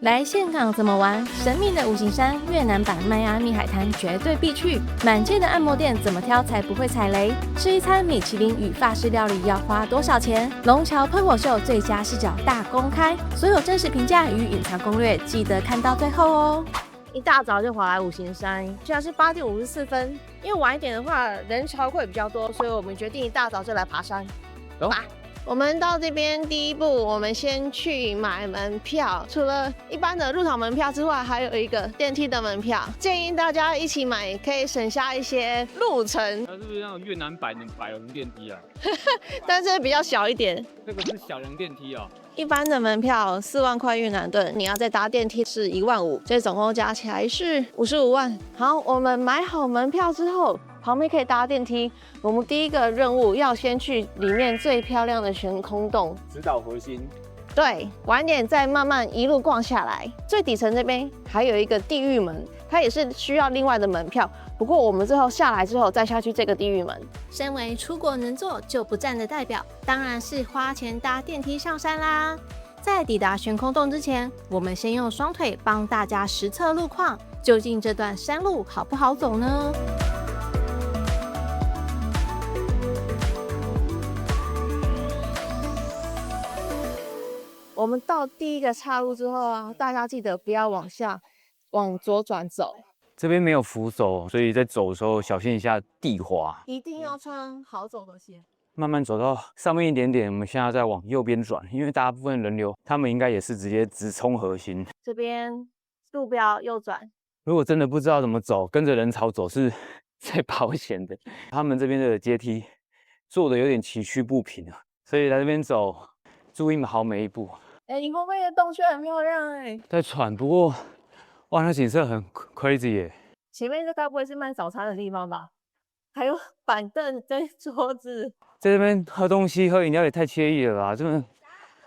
來峴港怎麼玩？神秘的五行山越南版邁阿密海灘絕對必去。滿街的按摩店怎麼挑才不會踩雷？吃一餐米其林與法式料理要花多少錢？龍橋噴火秀最佳視角大公開，所有真實評價與隱藏攻略記得看到最後哦。一大早就跑來五行山，現在是8點54分。因為晚一點的話人潮會比較多，所以我們決定一大早就來爬山。走吧。我們到這邊第一步，我們先去買門票。除了一般的入場門票之外，還有一個電梯的門票。建議大家一起買，可以省下一些路程。它是不是那種越南版的百人電梯啊？但是比較小一點。這個是小人電梯哦。一般的門票4萬塊越南盾，你要再搭電梯是1萬5，所以總共加起來是55萬。好，我們買好門票之後，旁邊可以搭電梯。我們第一個任務要先去裡面最漂亮的懸空洞，直搗核心。對，晚點再慢慢一路逛下來。最底層這邊還有一個地獄門，它也是需要另外的門票。不過我們最後下來之後再下去這個地獄門。身為出國能坐就不站的代表，當然是花錢搭電梯上山啦。在抵達懸空洞之前，我們先用雙腿幫大家實測路況，究竟這段山路好不好走呢？我們到第一個岔路之後啊，大家記得不要往左轉走。這邊沒有扶手，所以在走的時候小心一下地滑。一定要穿好走的鞋。慢慢走到上面一點點，我們現在再往右邊轉，因為大部分人流，他們應該也是直接直衝核心。這邊路標右轉。如果真的不知道怎麼走，跟着人潮走是最保險的。他們這邊的階梯做的有點崎嶇不平啊，所以來這邊走，注意好每一步。你後面的洞穴很漂亮在喘，不過哇，那景色很 crazy 耶。前面這該不會是賣早餐的地方吧？還有板凳跟桌子，在這邊喝東西、喝飲料也太愜意了吧！這麼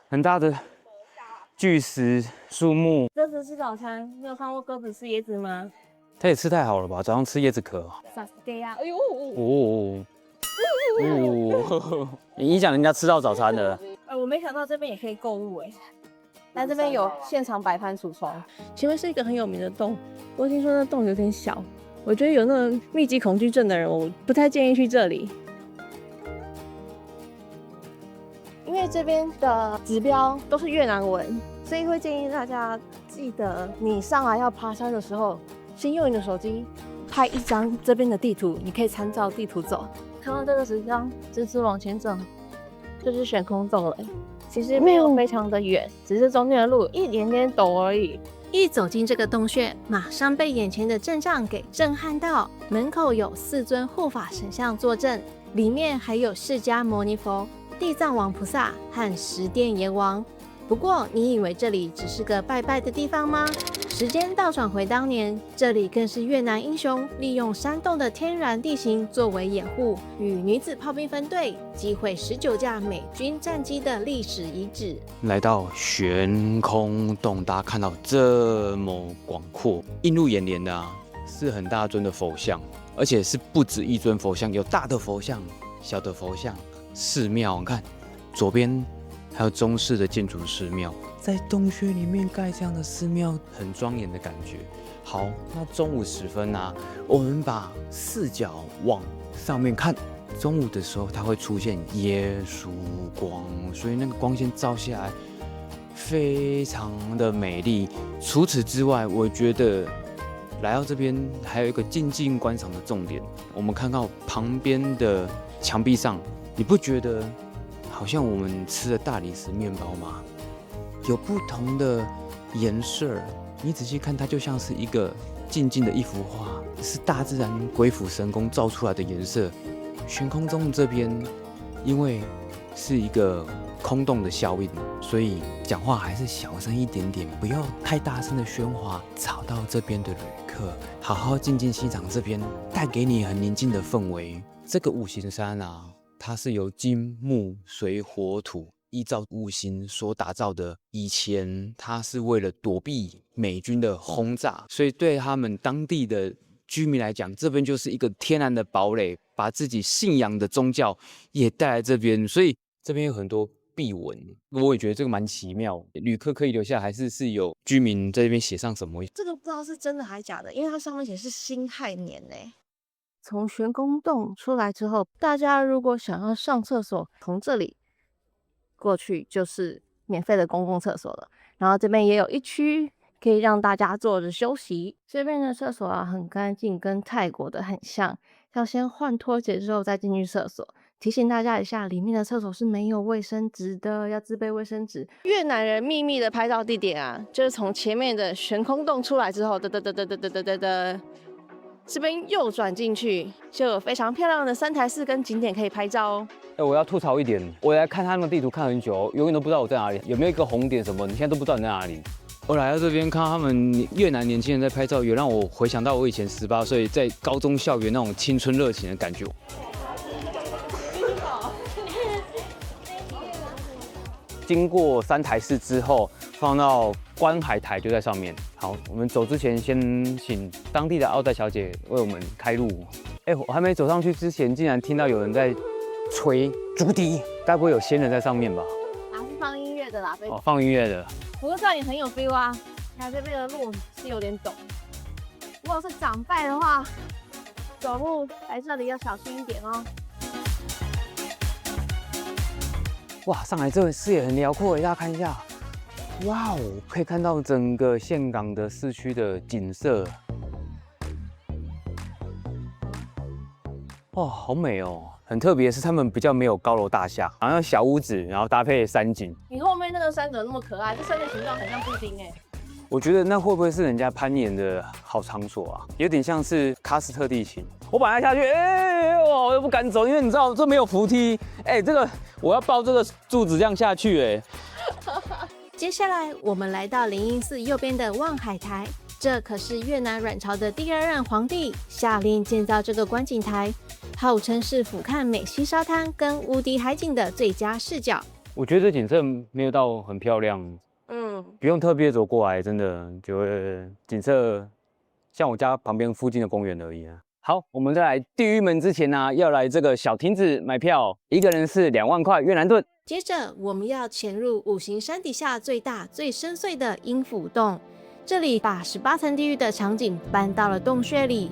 很大的巨石、樹木。鴿子吃早餐，你有看過鴿子吃椰子嗎？它也吃太好了吧！早上吃椰子殼。对呀，哎呦！你影響人家吃到早餐了。我沒想到這邊也可以購物但這邊有現場擺攤櫥窗。前面是一個很有名的洞，我聽說那洞有點小，我覺得有那種密集恐懼症的人，我不太建議去這裡。因為這邊的指標都是越南文，所以會建議大家記得，你上來要爬山的時候，先用你的手機拍一張這邊的地圖，你可以參照地圖走。看到這個石像，直直往前走，就是懸空洞了。其實沒有非常的遠，只是中間的路一點點陡而已。一走進這個洞穴，馬上被眼前的陣仗給震撼到。門口有4尊護法神像坐鎮，裡面還有釋迦牟尼佛、地藏王菩薩和十殿閻王。不過，你以為這裡只是個拜拜的地方嗎？時間倒轉回當年，這裡更是越南英雄利用山洞的天然地形作為掩護，與女子炮兵分隊擊毀19架美軍戰機的歷史遺址。來到懸空洞，大家看到這麼廣闊，映入眼簾的啊，是很大尊的佛像，而且是不止一尊佛像，有大的佛像、小的佛像、寺廟。你看左邊還有中式的建築寺廟，在洞穴裡面蓋這樣的寺廟，很莊嚴的感覺。好，那中午時分啊，我們把視角往上面看，中午的時候它會出現耶穌光，所以那個光線照下來非常的美麗。除此之外，我覺得來到這邊還有一個靜靜觀賞的重點，我們看到旁邊的牆壁上，你不覺得好像我們吃的大理石麵包嗎？有不同的顏色，你仔細看，它就像是一個靜靜的一幅畫，是大自然鬼斧神工造出來的顏色。懸空洞這邊，因為是一個空洞的效應，所以講話還是小聲一點點，不要太大聲的喧嘩，吵到這邊的旅客。好好靜靜欣賞這邊帶給你很寧靜的氛圍。這個五行山啊，它是由金木水火土依照五行所打造的。以前它是為了躲避美軍的轟炸，所以對他們當地的居民來講，這邊就是一個天然的堡壘，把自己信仰的宗教也帶來這邊。所以這邊有很多必聞。我也覺得這個蠻奇妙，旅客可以留下，還是有居民在這邊寫上什麼？這個不知道是真的還是假的，因為它上面寫是辛亥年呢。從玄公洞出來之後，大家如果想要上廁所，從這裡過去就是免費的公共廁所了。然後這邊也有一區可以讓大家坐着休息。這邊的廁所啊很乾淨，跟泰國的很像。要先換拖鞋之後再進去廁所。提醒大家一下，裡面的廁所是沒有衛生紙的，要自備衛生紙。越南人秘密的拍照地點啊，就是從前面的玄空洞出来之後，这邊右轉進去，就有非常漂亮的三台寺跟景點可以拍照哦。我要吐槽一點，我來看他們地圖看很久，永遠都不知道我在哪裡，有沒有一個紅點什麼，你現在都不知道你在哪裡。我來到這邊看到他們越南年輕人在拍照，有讓我回想到我以前18歲在高中校園那種青春熱情的感覺。經過三台寺之後，放到觀海台就在上面。好，我們走之前先請當地的奧黛小姐為我們開路。我還沒走上去之前，竟然聽到有人在吹竹笛，該不會有仙人在上面吧？是放音樂的啦，哦，放音樂的。不過這樣也很有 feel 啊。看這邊的路是有點陡，如果是长輩的话，走路來這裡要小心一點哦。哇，上來這個視野很遼闊，大家看一下。哇哦，可以看到整個岘港的市區的景色。哇，好美哦！很特別是他們比較沒有高樓大廈，好像小屋子，然後搭配山景。你後面那個山怎麼那麼可愛？這山的形狀很像布丁哎。我覺得那會不會是人家攀岩的好場所啊？有點像是喀斯特地形。我本來下去，我又不敢走，因為你知道這沒有扶梯。這個我要抱這個柱子這樣下去接下來我們來到靈隱寺右邊的望海台，這可是越南阮朝的第2任皇帝下令建造這個觀景台，號稱是俯瞰美西沙灘跟無敵海景的最佳視角。我覺得這景色沒有到很漂亮，不用特別走過來，真的就會景色像我家旁邊附近的公園而已啊。好，我們在來地獄門之前呢，要來這個小亭子買票，一個人是2萬塊越南盾。接着我們要潛入五行山底下最大最深邃的陰府洞，這裡把18層地獄的場景搬到了洞穴裡。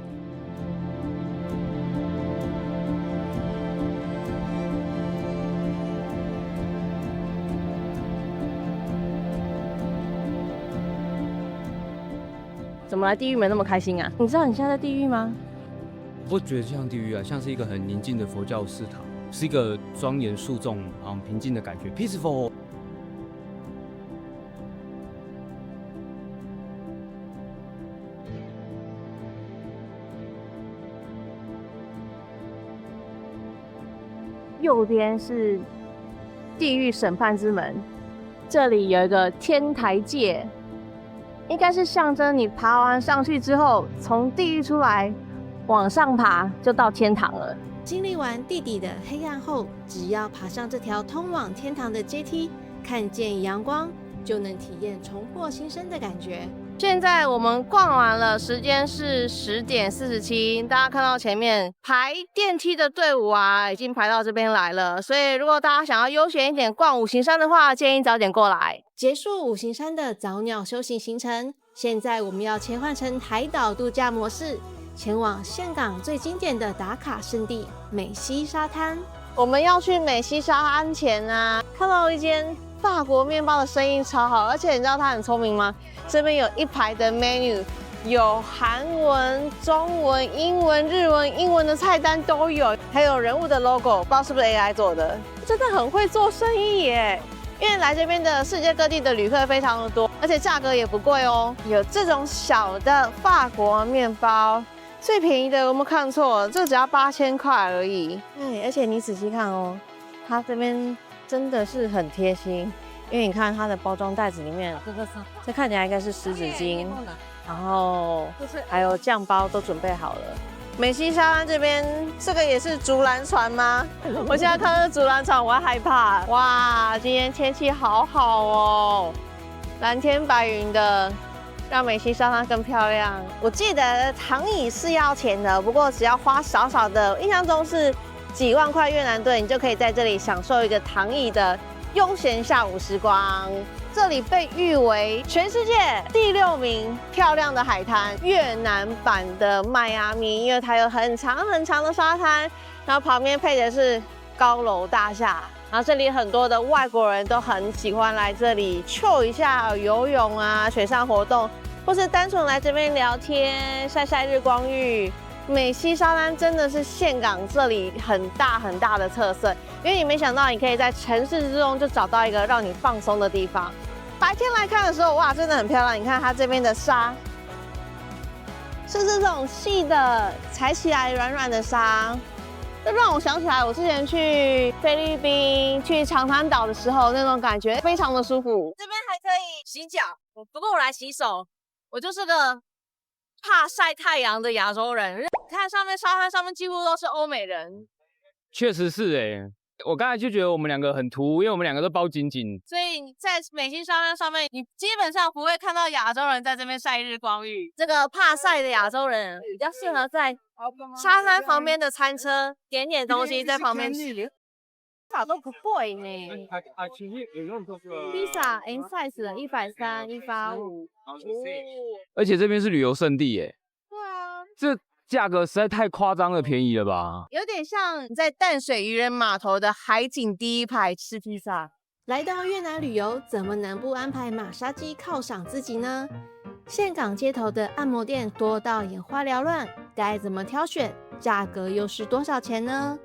怎麼來地獄門那麼開心啊？你知道你現在在地獄嗎？不覺得像地獄啊，像是一個很寧靜的佛教寺堂，是一個莊嚴肅重、平靜的感覺 ，peaceful。右邊是地獄審判之門，這裡有一個天台界，應該是象徵你爬完上去之後，從地獄出來往上爬就到天堂了。經歷完地底的黑暗後，只要爬上這條通往天堂的階梯，看見陽光，就能體驗重獲新生的感覺。現在我們逛完了，時間是10點47，大家看到前面排電梯的隊伍啊，已經排到這邊來了。所以如果大家想要悠閒一點逛五行山的話，建議早點過來。結束五行山的早鳥修行行程，現在我們要切換成海島度假模式，前往岘港最經典的打卡聖地美西沙灘。我們要去美西沙灘前啊，看到一間法國麵包的生意超好，而且你知道他很聰明嗎？這邊有一排的 menu， 有韓文、中文、英文、日文、英文的菜單都有，還有人物的 logo， 不知道是不是 AI 做的，真的很会做生意耶。因為來這邊的世界各地的旅客非常的多，而且價格也不貴哦。有這種小的法國麵包，最便宜的我們看錯，這只要8000塊而已。而且你仔細看哦，它這邊真的是很貼心。因為你看它的包裝袋子裡面，這看起來應該是濕紙巾，然後還有醬包都準備好了。美西沙灘這邊，這個也是竹籃船嗎？我現在看到竹籃船，我會害怕。哇，今天天氣好好哦，藍天白雲的，讓美西沙灘更漂亮。我記得躺椅是要錢的，不過只要花少少的，印象中是幾萬塊越南盾，你就可以在這裡享受一個躺椅的悠閒下午時光。這裡被譽為全世界第6名漂亮的海灘，越南版的邁阿密，因為它有很長很長的沙灘，然後旁邊配的是高樓大廈，然後這裡很多的外國人都很喜歡來這裡 chill 一下，游泳啊，水上活動，或是單純來這邊聊天，曬曬日光浴。美溪沙灘真的是峴港這裡很大很大的特色，因為你沒想到你可以在城市之中就找到一個讓你放鬆的地方。白天來看的時候，哇，真的很漂亮。你看它這邊的沙，是這種細的，踩起來軟軟的沙，這讓我想起來我之前去菲律賓、去長灘島的時候那種感覺，非常的舒服。這邊還可以洗腳，不過我來洗手，我就是個怕曬太陽的亞洲人。看上面沙灘上面幾乎都是歐美人，確實是哎。我剛才就覺得我們兩個很突兀，因為我們兩個都包緊緊，所以在美溪沙灘上面，你基本上不會看到亞洲人在這邊曬日光浴。這個怕曬的亞洲人比較適合在沙灘旁邊的餐車點點東西在旁邊吃。法都不貴呢，披薩 M size 的130、185，而且這邊是旅遊勝地耶。對啊，這價格實在太誇張的便宜了吧？有點像在淡水漁人碼頭的海景第一排吃披薩。來到越南旅遊，怎麼能不安排馬殺雞犒賞自己呢？峴港街頭的按摩店多到眼花繚亂，該怎麼挑選？價格又是多少錢呢？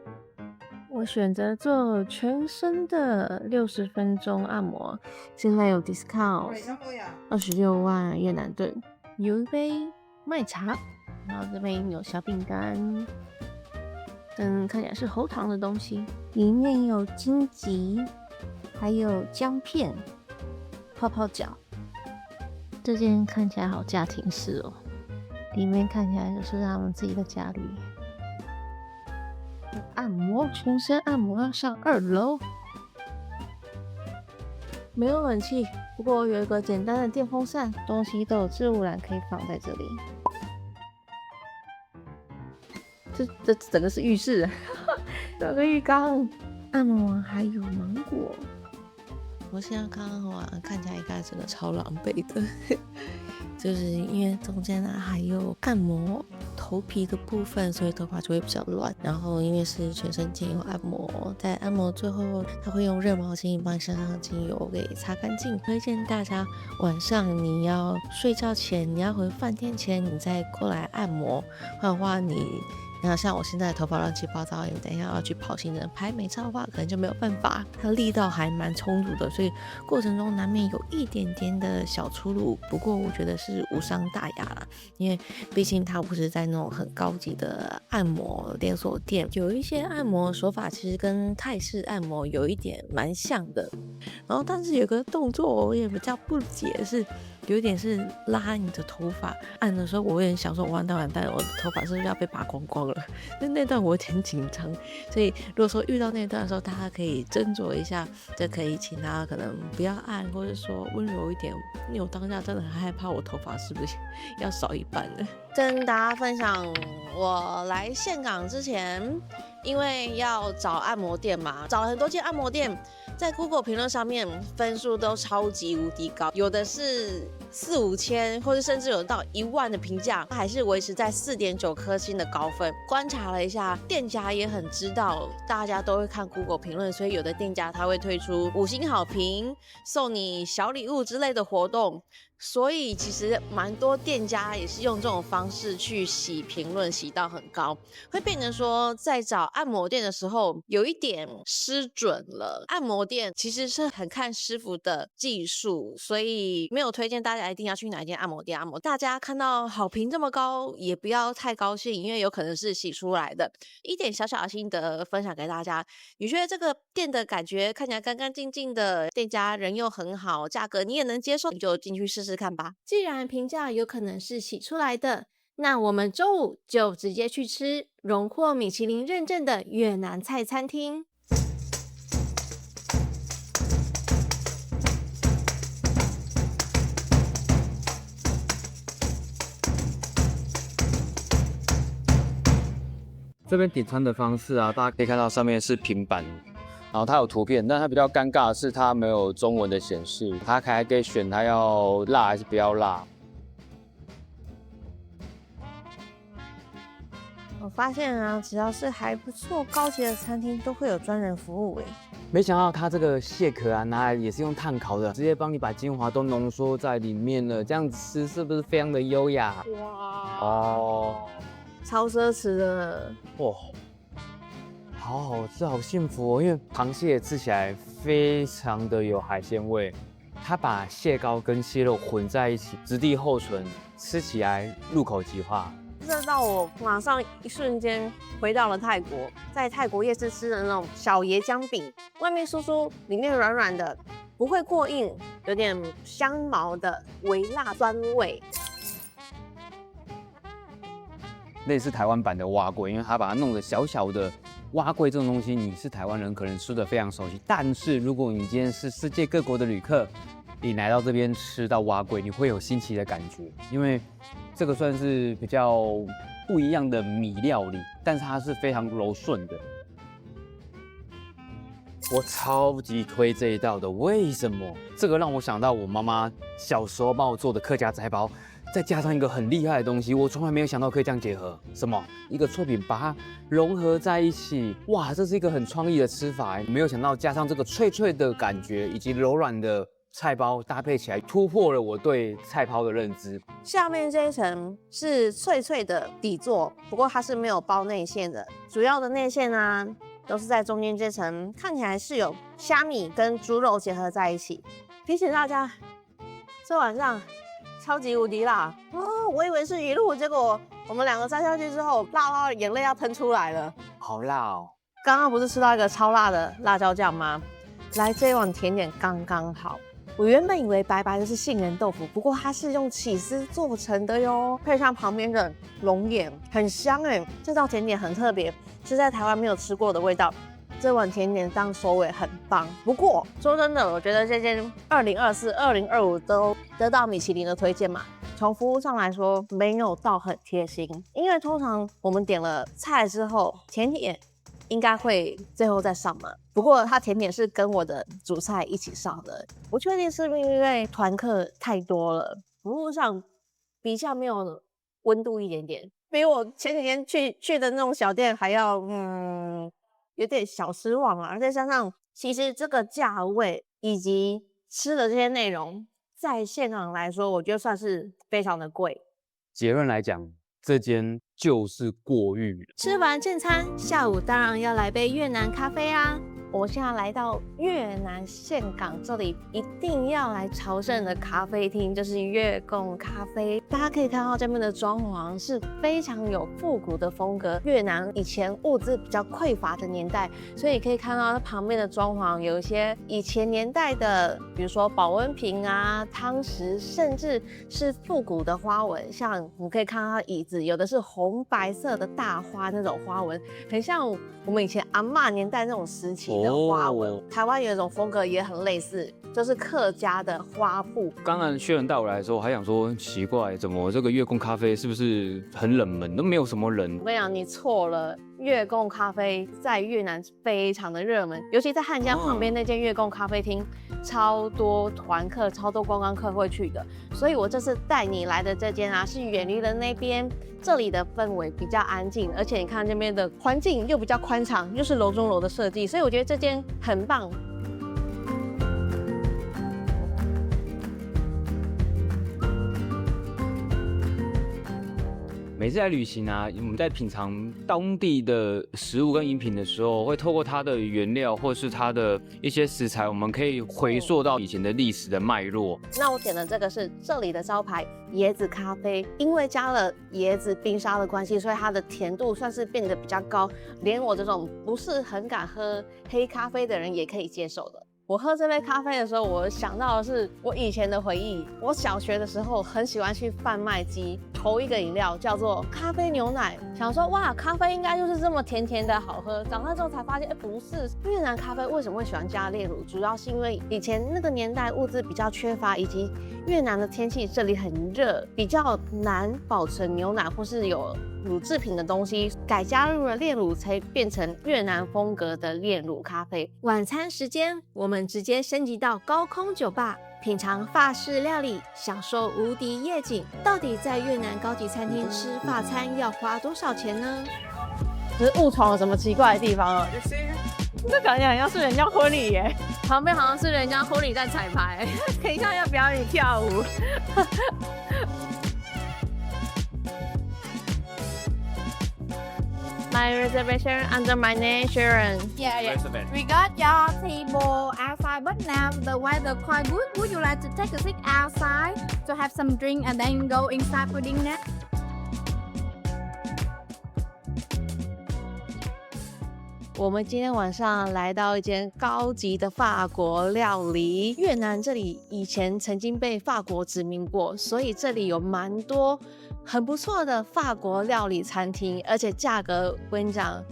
我選擇做全身的60分鐘按摩，現在有 discount， 26萬越南盾，有一杯麥茶。然後這邊有小餅乾，看起來是喉糖的東西，裡面有荊棘，還有薑片，泡泡腳。這間看起來好家庭式哦，裡面看起來就是他們自己的家裡。按摩，全身按摩要上2樓，沒有冷氣，不過有一個簡單的電風扇，東西都有置物籃可以放在這裡。這整個是浴室，有個浴缸，按摩完還有芒果。我現在剛剛完，看起來應該真的超狼狽的，就是因為中間呢還有按摩頭皮的部分，所以頭髮就會比較亂。然後因為是全身精油按摩，在按摩最後他會用熱毛巾幫你身上的精油給擦乾淨。推薦大家晚上你要睡覺前，你要回飯店前，你再過來按摩，不然的話你。然後像我現在頭髮亂七八糟，你等一下要去跑行程拍美照的話，可能就沒有辦法。它力道還蠻充足的，所以過程中難免有一點點的小出入。不過我覺得是無傷大雅啦，因為畢竟它不是在那種很高級的按摩連鎖店，有一些按摩手法其實跟泰式按摩有一點蠻像的。然後但是有個動作我也比較不解，是有一點是拉你的頭髮，按的時候我也想說完蛋，我的頭髮是不是要被拔光光了？那段我有點緊張，所以如果說遇到那段的時候，大家可以斟酌一下，就可以請他可能不要按，或者說溫柔一點。因為我當下真的很害怕我頭髮是不是要少一半了。跟大家分享，我來峴港之前，因為要找按摩店嘛，找了很多間按摩店，在 Google 評論上面分數都超級無敵高，有的是4、5千，或者甚至有到1萬的評價，還是維持在4.9顆星的高分。觀察了一下，店家也很知道大家都會看 Google 評論，所以有的店家他會推出5星好評，送你小禮物之類的活動。所以其實蠻多店家也是用這種方式去洗評論，洗到很高，會變成說在找按摩店的時候有一點失準了。按摩店其實是很看師傅的技術，所以沒有推薦大家一定要去哪一間按摩店按摩。大家看到好評這麼高，也不要太高興，因為有可能是洗出來的。一點小小的心得分享給大家，你覺得這個店的感覺看起來乾乾淨淨的，店家人又很好，價格你也能接受，你就進去試試看吧。既然評價有可能是洗出來的，那我們周五就直接去吃榮獲米其林認證的越南菜餐廳。這邊點餐的方式啊，大家可以看到上面是平板，然後它有圖片，但它比較尷尬的是它沒有中文的顯示，它還可以選它要辣還是不要辣。我發現啊，只要是還不錯高級的餐廳，都會有專人服務。沒想到它這個蟹殼啊，拿來也是用炭烤的，直接幫你把精華都濃縮在裡面了，這樣吃是不是非常的優雅？哇哦，超奢侈的哇，好好吃，好幸福哦！因為螃蟹吃起來非常的有海鮮味，它把蟹膏跟蟹肉混在一起，質地厚唇，吃起來入口即化。這讓我馬上一瞬間回到了泰國，在泰國夜市吃的那種小椰漿餅，外面酥酥，裡面軟軟的，不會過硬，有點香茅的微辣酸味。類似台灣版的碗粿，因為它把它弄得小小的。碗粿這種東西，你是台灣人可能吃得非常熟悉，但是如果你今天是世界各國的旅客，你來到這邊吃到碗粿，你會有新奇的感覺，因為這個算是比較不一樣的米料理，但是它是非常柔順的。我超級推這一道的，為什麼？這個讓我想到我媽媽小時候幫我做的客家菜包，再加上一個很厲害的東西，我從來沒有想到可以這樣結合。什麼？一個脆餅把它融合在一起，哇，這是一個很創意的吃法。沒有想到加上這個脆脆的感覺以及柔軟的菜包搭配起來，突破了我對菜包的認知。下面這一層是脆脆的底座，不過它是沒有包內餡的，主要的內餡啊都是在中間這層，看起來是有蝦米跟豬肉結合在一起。提醒大家，這晚上超級無敵辣哦！我以為是魚露，結果我們兩個摘下去之後，辣到眼淚要噴出來了，好辣哦！剛剛不是吃到一個超辣的辣椒醬嗎？來，這一碗甜點剛剛好。我原本以為白白的是杏仁豆腐，不過它是用起司做成的喲，配上旁邊的龍眼，很香哎。這道甜點很特別，是在台灣沒有吃過的味道。這碗甜點當收尾很棒。不過說真的，我覺得這間2024、2025都得到米其林的推薦嘛。從服務上來說，沒有到很貼心，因為通常我們點了菜之後，甜點應該會最後再上嘛。不過它甜點是跟我的主菜一起上的，不確定是不是因為團客太多了，服務上比較沒有溫度一點點，比我前幾天去的那種小店還要有點小失望啊。而且加上其實這個價位以及吃的這些內容，在現場來說，我覺得算是非常的貴。結論來講，這間就是過譽了。吃完正餐，下午當然要來杯越南咖啡啊！我現在來到越南岘港，這裡一定要來朝聖的咖啡廳就是越共咖啡。大家可以看到這邊的裝潢是非常有復古的風格。越南以前物資比較匱乏的年代，所以可以看到它旁邊的裝潢有一些以前年代的，比如說保溫瓶啊、湯匙，甚至是復古的花紋。像你可以看到它椅子，有的是紅白色的大花那種花紋，很像我們以前阿嬤年代那種時期的花紋。台灣有一種風格也很類似，就是客家的花布。剛剛薛仁帶我來的時候，我還想說奇怪，怎麼這個越共咖啡是不是很冷門，都沒有什麼人？我跟你講，你錯了。越共咖啡在越南非常的熱門，尤其在漢江旁邊那間越共咖啡廳，超多團客、超多觀光客會去的。所以我這次帶你來的這間啊，是遠離了那邊，這裡的氛圍比較安靜，而且你看這邊的環境又比較寬敞，又是樓中樓的設計，所以我覺得這間很棒。每次來旅行啊，我們在品嘗當地的食物跟飲品的時候，會透過它的原料或是它的一些食材，我們可以回溯到以前的歷史的脈絡。那我點的這個是這裡的招牌椰子咖啡，因為加了椰子冰沙的關係，所以它的甜度算是變得比較高，連我這種不是很敢喝黑咖啡的人也可以接受的。我喝這杯咖啡的時候，我想到的是我以前的回憶。我小學的時候很喜歡去販賣機頭一個飲料叫做咖啡牛奶，想說哇，咖啡應該就是這麼甜甜的好喝。長大之後才發現，不是，越南咖啡為什麼會喜歡加煉乳？主要是因為以前那個年代物資比較缺乏，以及越南的天氣這裡很熱，比較難保存牛奶或是有乳製品的東西，改加入了煉乳，才變成越南風格的煉乳咖啡。晚餐時間，我們直接升級到高空酒吧，品嘗法式料理，享受无敌夜景。到底在越南高級餐廳吃法餐要花多少錢呢？只是誤闖了什麼奇怪的地方啊？這感覺好像是人家婚禮耶，旁邊好像是人家婚禮在彩排，等一下要表演跳舞。My reservation under my name, Sharon. Yeah. We got your table outside, but now the weather quite good. Would you like to take a seat outside to have some drink and then go inside for dinner? 我們今天晚上來到一間高級的法國料理。越南這裡以前曾經被法國殖民過，所以這裡有蠻多很不錯的法國料理餐廳，而且價格我跟你講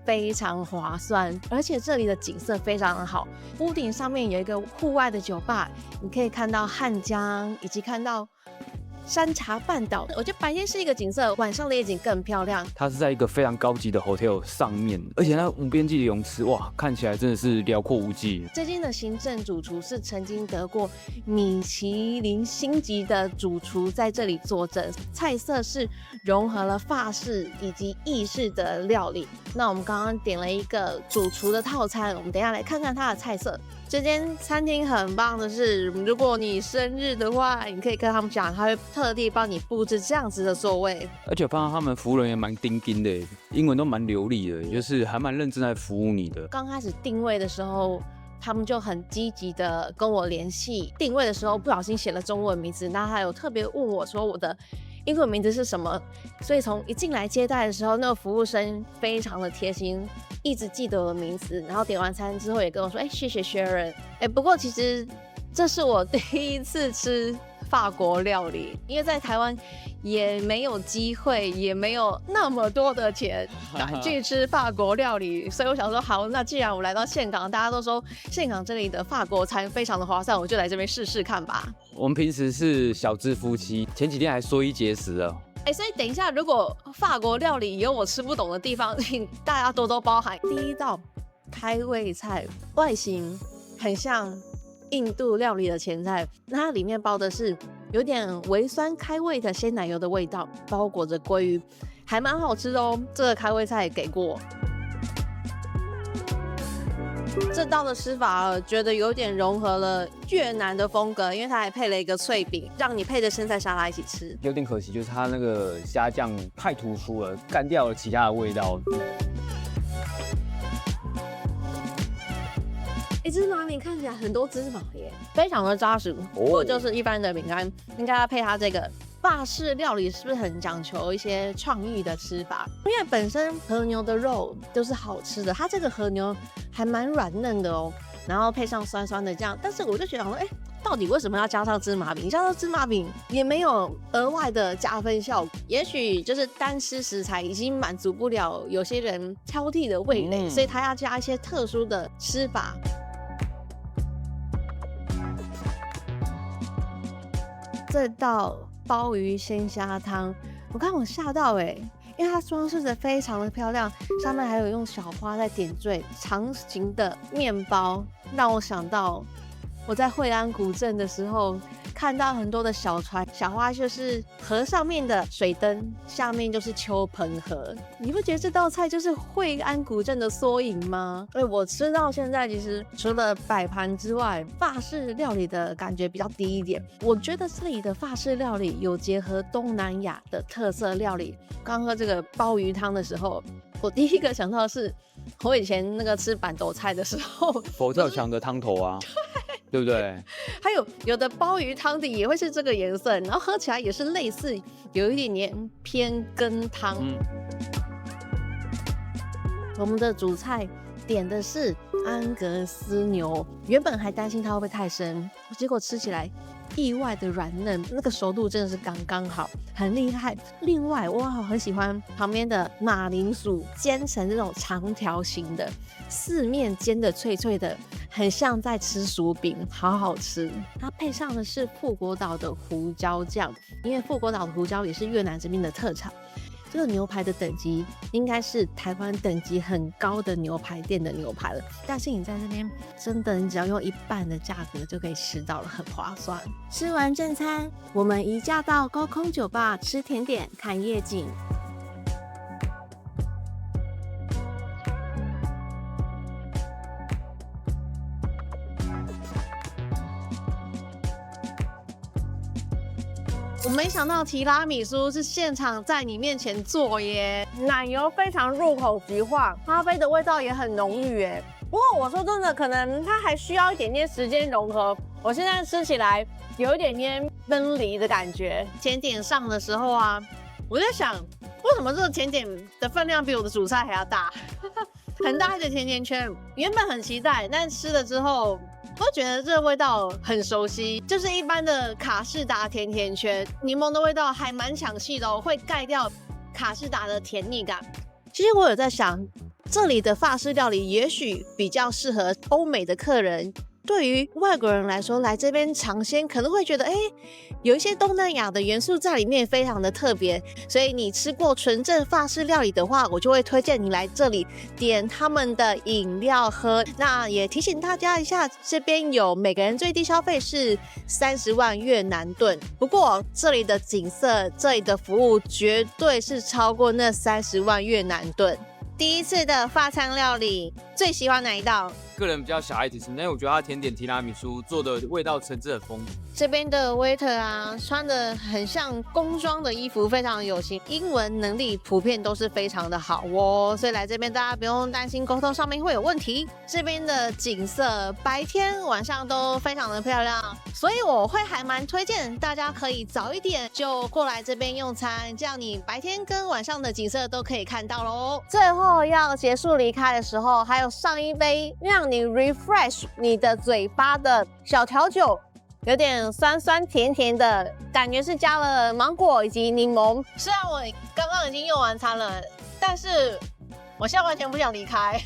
非常划算，而且這裡的景色非常的好。屋頂上面有一個戶外的酒吧，你可以看到漢江，以及看到山茶半島。我覺得白天是一個景色，晚上的夜景更漂亮。它是在一个非常高級的 hotel 上面，而且那无邊際的泳池，哇，看起來真的是遼闊無際。這間的行政主廚是曾經得過米其林星級的主廚，在這裡坐鎮。菜色是融合了法式以及意式的料理。那我們剛剛點了一個主廚的套餐，我們等一下來看看它的菜色。這間餐廳很棒的是，如果你生日的話，你可以跟他們講，他會特地幫你布置這樣子的座位。而且我發現他們服務人員蠻丁丁的，英文都蠻流利的，就是還蠻認真在服務你的。剛開始訂位的時候，他們就很積極的跟我聯繫。訂位的時候不小心寫了中文名字，那他有特別問我說我的英文名字是什麼，所以從一進來接待的時候，那個服務生非常的貼心，一直記得我的名字，然後點完餐之後也跟我說，謝謝 Sharon。不過其實這是我第一次吃法國料理，因為在台灣也沒有機會，也沒有那麼多的錢敢去吃法國料理，所以我想說，好，那既然我來到岘港，大家都說岘港這裡的法國餐非常的划算，我就來這邊試試看吧。我們平時是小資夫妻，前幾天還說一節食了。所以等一下，如果法國料理有我吃不懂的地方，請大家多多包涵。第一道開胃菜，外形很像印度料理的前菜，那它裡面包的是有點微酸開胃的鮮奶油的味道，包裹着鮭魚，還蠻好吃的哦。這個開胃菜也給過。這道的吃法覺得有點融合了越南的風格，因為它還配了一個脆餅，讓你配着生菜沙拉一起吃。有點可惜，就是它那個蝦醬太突出了，幹掉了其他的味道。芝麻餅看起來很多芝麻耶，非常的扎實。不就是一般的餅乾，應該要配它這個。法式料理是不是很講求一些創意的吃法？因為本身和牛的肉都是好吃的，它這個和牛還蠻軟嫩的哦，然後配上酸酸的醬。但是我就覺得說，到底為什麼要加上芝麻餅？加上芝麻餅也沒有額外的加分效果。也許就是單吃食材已經滿足不了有些人挑剔的味蕾，所以他要加一些特殊的吃法。這道鮑魚鮮蝦湯，我嚇到因為它裝飾的非常的漂亮，上面還有用小花在點綴，長形的麵包讓我想到我在惠安古鎮的時候看到很多的小船，小花就是河上面的水燈，下面就是秋澎河。你不覺得這道菜就是惠安古鎮的縮影嗎？我吃到現在，其實除了擺盤之外，法式料理的感覺比較低一點。我覺得這裡的法式料理有結合東南亞的特色料理。剛喝這個鮑魚湯的時候，我第一個想到的是我以前那個吃板豆菜的時候，佛跳牆的湯頭啊。對不對？還有的鮑魚湯底也會是這個顏色，然後喝起來也是類似，有一點點偏羹湯。我們的主菜點的是安格斯牛，原本還擔心它會不會太生，結果吃起來意外的軟嫩，那個熟度真的是剛剛好，很厲害。另外，我很喜歡旁邊的馬鈴薯煎成這種長條形的，四面煎的脆脆的，很像在吃薯餅，好好吃。它配上的是富國島的胡椒醬，因為富國島的胡椒也是越南這邊的特產。這個牛排的等級應該是台灣等級很高的牛排店的牛排了，但是你在這邊真的，你只要用一半的價格就可以吃到了，很划算。吃完正餐，我們移駕到高空酒吧吃甜點、看夜景。我没想到提拉米蘇是現場在你面前做耶，奶油非常入口即化，咖啡的味道也很濃郁耶。不過我說真的，可能它還需要一點點時間融合。我現在吃起來有一點點分離的感覺。甜點上的時候啊，我在想，為什麼這個甜點的分量比我的主菜還要大？很大一個甜甜圈，原本很期待，但吃了之後，我覺得這個味道很熟悉，就是一般的卡士達甜甜圈，檸檬的味道還蠻搶戲的哦，會蓋掉卡士達的甜膩感。其實我有在想，這裡的法式料理也許比較適合歐美的客人。對於外國人來說，來這邊嘗鮮可能會覺得，有一些東南亞的元素在裡面，非常的特別。所以你吃過純正法式料理的話，我就會推薦你來這裡點他們的飲料喝。那也提醒大家一下，這邊有每個人最低消費是30萬越南盾。不過這裡的景色、這裡的服務絕對是超過那30萬越南盾。第一次的法餐料理，最喜歡哪一道？個人比較小愛吃，但是我覺得它甜點提拉米蘇做的味道層次很豐富。這邊的 waiter 啊，穿的很像工裝的衣服，非常有型，英文能力普遍都是非常的好哦，所以來這邊大家不用擔心溝通上面會有問題。這邊的景色白天晚上都非常的漂亮，所以我會還蠻推薦大家可以早一點就過來這邊用餐，這樣你白天跟晚上的景色都可以看到咯。最後要結束離開的時候，還有上一杯讓你 refresh 你的嘴巴的小調酒，有點酸酸甜甜的感覺，是加了芒果以及檸檬。雖然我剛剛已經用完餐了，但是我現在完全不想離開，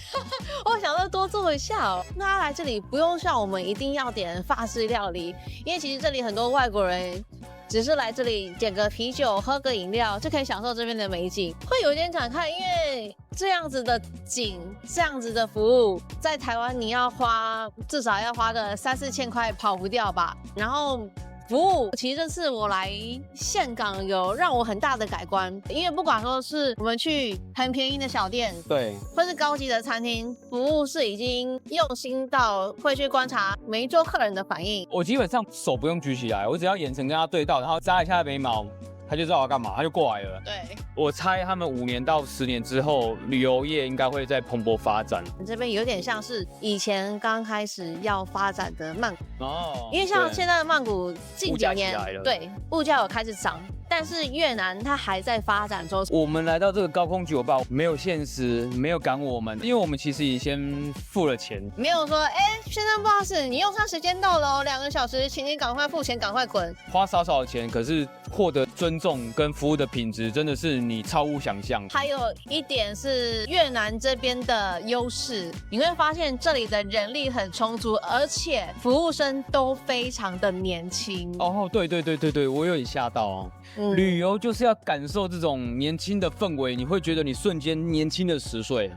我想再多坐一下哦。那他來這裡不用像我們一定要點法式料理，因為其實這裡很多外國人只是來這裡點個啤酒、喝個飲料就可以享受這邊的美景，會有點感慨，因為這樣子的景、這樣子的服務，在台灣你要花至少要花個3-4千塊跑不掉吧。然後服務其實這次我來岘港有讓我很大的改觀，因為不管說是我們去很便宜的小店，對，或是高級的餐廳，服務是已經用心到會去觀察每一桌客人的反應。我基本上手不用舉起來，我只要眼神跟他對到，然後扎一下眉毛，他就知道我要幹嘛，他就過來了。對，我猜他們5年到10年之後，旅遊業應該會再蓬勃發展。這邊有點像是以前剛開始要發展的曼谷哦，因為像現在的曼谷近幾年，對，物價有開始漲，但是越南它還在發展中。我們來到這個高空酒吧，沒有限時，沒有趕我們，因為我們其實已經付了錢，沒有說先生不好意思，你用餐時間到了哦，2個小時，請你趕快付錢，趕快滾。花少少的錢，可是獲得尊重跟服務的品質，真的是你超乎想象。還有一點是越南這邊的優勢，你會發現這裡的人力很充足，而且服務生都非常的年輕。哦，對，我有點嚇到哦。旅遊就是要感受這種年輕的氛圍，你會覺得你瞬間年輕了10歲。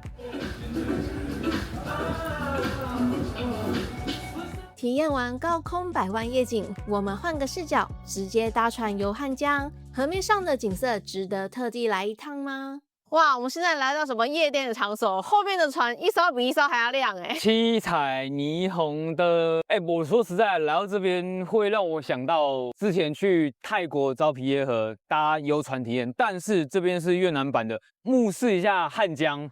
體驗完高空百萬夜景，我們換個視角，直接搭船遊漢江。河面上的景色值得特地來一趟嗎？哇，我們現在來到什麼夜店的場所？後面的船一艘比一艘還要亮七彩霓虹的。我說實在，來到這邊會讓我想到之前去泰國昭披耶河搭遊船體驗，但是這邊是越南版的，目視一下漢江，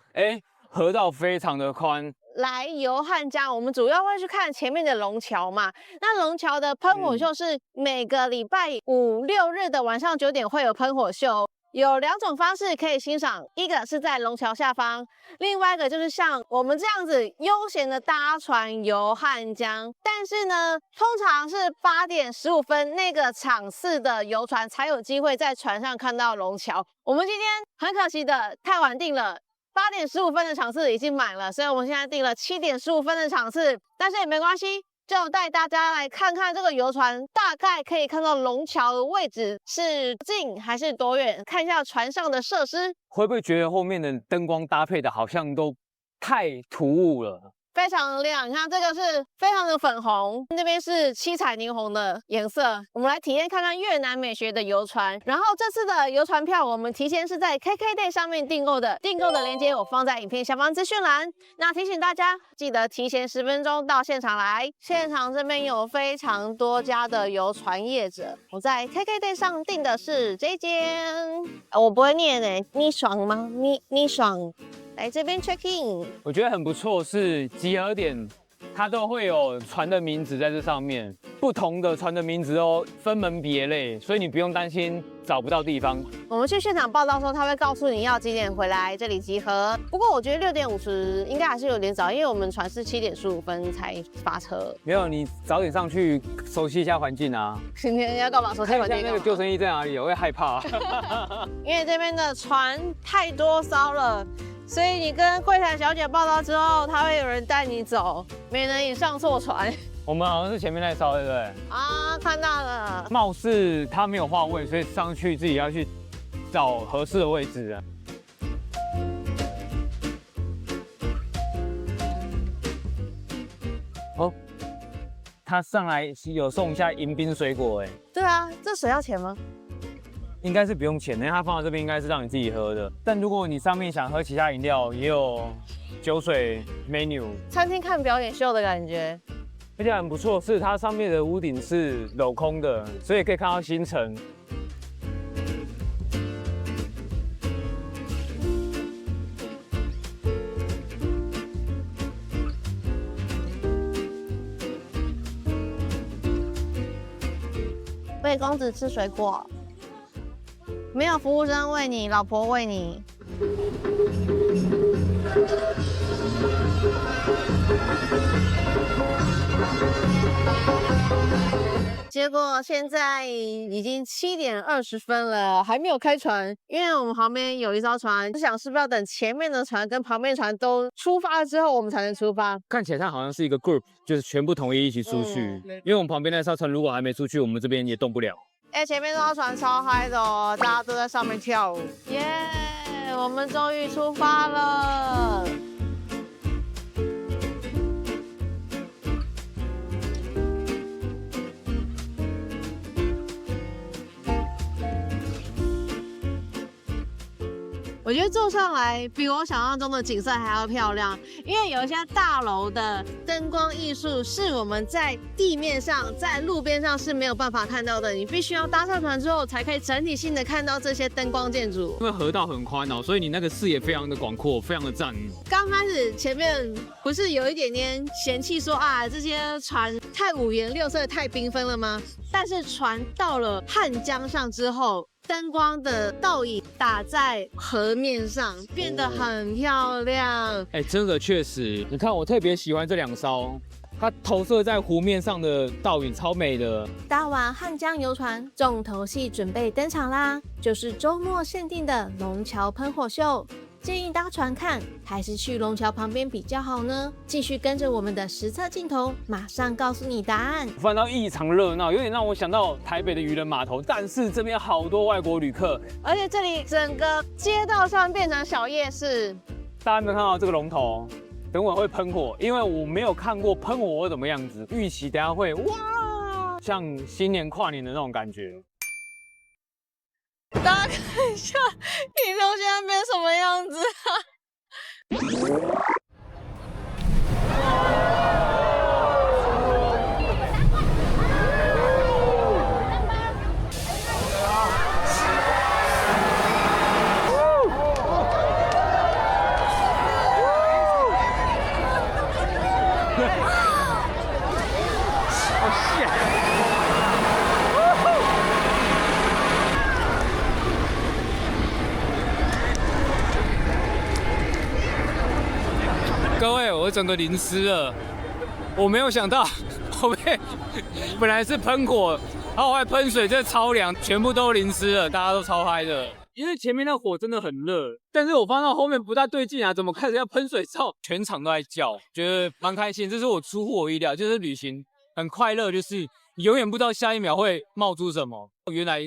河道非常的寬。來遊漢江，我們主要會去看前面的龍橋嘛。那龍橋的噴火秀是每個禮拜5、6日的晚上9點會有噴火秀。有2種方式可以欣賞，一個是在龍橋下方，另外一個就是像我們這樣子悠閒的搭船遊漢江。但是呢，通常是8點15分那個場次的遊船才有機會在船上看到龍橋。我們今天很可惜的太晚訂了。8點15分的場次已經滿了，所以我們現在訂了7點15分的場次，但是也沒關係，就帶大家來看看這個遊船大概可以看到龍橋的位置是近還是多遠，看一下船上的設施。會不會覺得後面的燈光搭配的好像都太突兀了？非常的亮，你看這個是非常的粉紅，那邊是七彩霓虹的顏色。我們來體驗看看越南美學的遊船。然後這次的遊船票我們提前是在 KKday 上面訂购的，訂購的鏈接我放在影片下方資訊欄。那提醒大家記得提前10分鐘到現場來，現場這邊有非常多家的遊船業者。我在 KKday 上訂的是這間，我不會念誒，你爽嗎？你爽。來這邊 check in， 我覺得很不錯，是集合點，它都會有船的名字在這上面，不同的船的名字哦，分門別類，所以你不用擔心找不到地方。我們去現場報到的時候，他會告訴你要幾點回來這裡集合。不過我覺得6點50應該還是有點早，因為我們船是7點15分才發車。沒有，你早點上去熟悉一下環境啊。今天要幹嘛？熟悉環境。那個救生衣在哪裡？我會害怕。因為這邊的船太多艘了。所以你跟櫃檯小姐報到之後，他會有人帶你走，免得你上錯船。我們好像是前面那艘，对不对？啊，看到了。貌似他沒有劃位，所以上去自己要去找合適的位置啊。哦，他上來有送一下迎賓水果，哎。对啊，這水要錢嗎？應該是不用錢的，因為它放在這邊應該是讓你自己喝的。但如果你上面想喝其他飲料，也有酒水 menu。餐廳看表演秀的感覺，而且很不錯，是它上面的屋頂是鏤空的，所以可以看到星辰。喂公子吃水果。沒有服務生餵你，老婆餵你。結果現在已經7點20分了，還沒有開船，因為我們旁邊有一艘船，就想是不是要等前面的船跟旁邊船都出發了之後，我們才能出發。看起來它好像是一個 group， 就是全部統一一起出去。因為我們旁邊那艘船如果還沒出去，我們這邊也動不了。前面那艘船超嗨的哦，大家都在上面跳舞，耶！我們終於出發了。我觉得坐上來比我想象中的景色還要漂亮，因為有一些大樓的燈光藝術是我們在地面上、在路邊上是沒有辦法看到的，你必須要搭上船之後才可以整體性的看到這些燈光建築。因為河道很寬哦，所以你那個視野非常的廣闊，非常的讚。剛開始前面不是有一點點嫌棄說啊，這些船太五顏六色、太繽紛了嗎？但是船到了漢江上之後，燈光的倒影打在河面上，變得很漂亮。真的確實，你看我特別喜歡這兩艘，它投射在湖面上的倒影超美的。搭完漢江遊船，重頭戲準備登場啦，就是周末限定的龍橋噴火秀。建議搭船看還是去龍橋旁邊比較好呢？繼續跟着我們的實測鏡頭，馬上告訴你答案。看到異常熱鬧，有點讓我想到台北的漁人碼頭，但是這邊好多外國旅客，而且這裡整個街道上變成小夜市。大家有沒有看到這個龍頭？等會會噴火，因為我沒有看過噴火會怎麼樣子，預期等下會哇，像新年跨年的那種感覺。大家看一下，屏東現在變什麼樣子我整個淋濕了。我沒有想到，本來是噴火，然後後來噴水，這超涼，全部都淋濕了，大家都超嗨的。因為前面那火真的很熱，但是我發現後面不大對勁啊，怎麼開始要噴水之後，全場都在叫，覺得蠻開心。這是我出乎我意料，就是旅行很快樂，就是你永遠不知道下一秒會冒出什麼。原來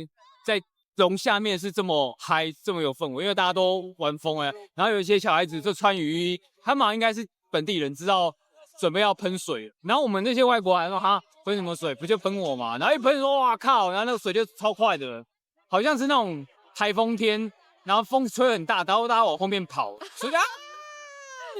在龍下面是這麼嗨，這麼有氛圍，因為大家都玩瘋了。然後有一些小孩子就穿雨衣，他們應該是本地人，知道準備要噴水。然後我們那些外國人說哈，噴什麼水？不就噴我嗎？然後一噴說哇靠，然後那個水就超快的，好像是那種颱風天，然後風吹很大，然後大家往後面跑，所以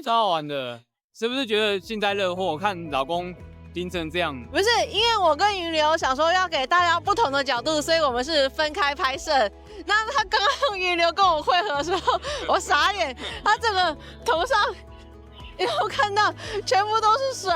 超好玩的。是不是覺得幸灾樂禍？我看老公淋成這樣，不是，因為我跟雲流想說要給大家不同的角度，所以我們是分開拍攝。那他刚刚雲流跟我會合的時候，我傻眼，他整個頭上。因為我看到全部都是水，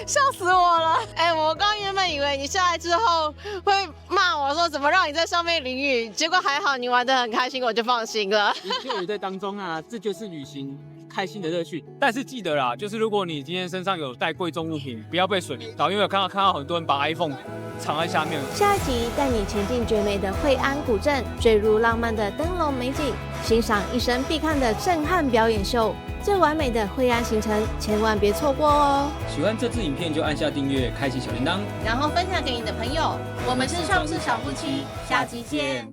笑死我了！我剛原本以為你下來之後會罵我說怎麼讓你在上面淋雨，結果還好你玩得很開心，我就放心了。就也在當中啊，這就是旅行開心的樂趣。但是記得啦，就是如果你今天身上有帶貴重物品，不要被水淋到，因為我看到很多人把 iPhone 藏在下面。下一集帶你前進絕美的惠安古鎮，墜入浪漫的燈籠美景，欣賞一生必看的震撼表演秀。最完美的惠安行程，千萬別錯過哦！喜歡這支影片就按下訂閱，開啟小鈴鐺，然後分享給你的朋友。我們是創世小夫妻，下集見。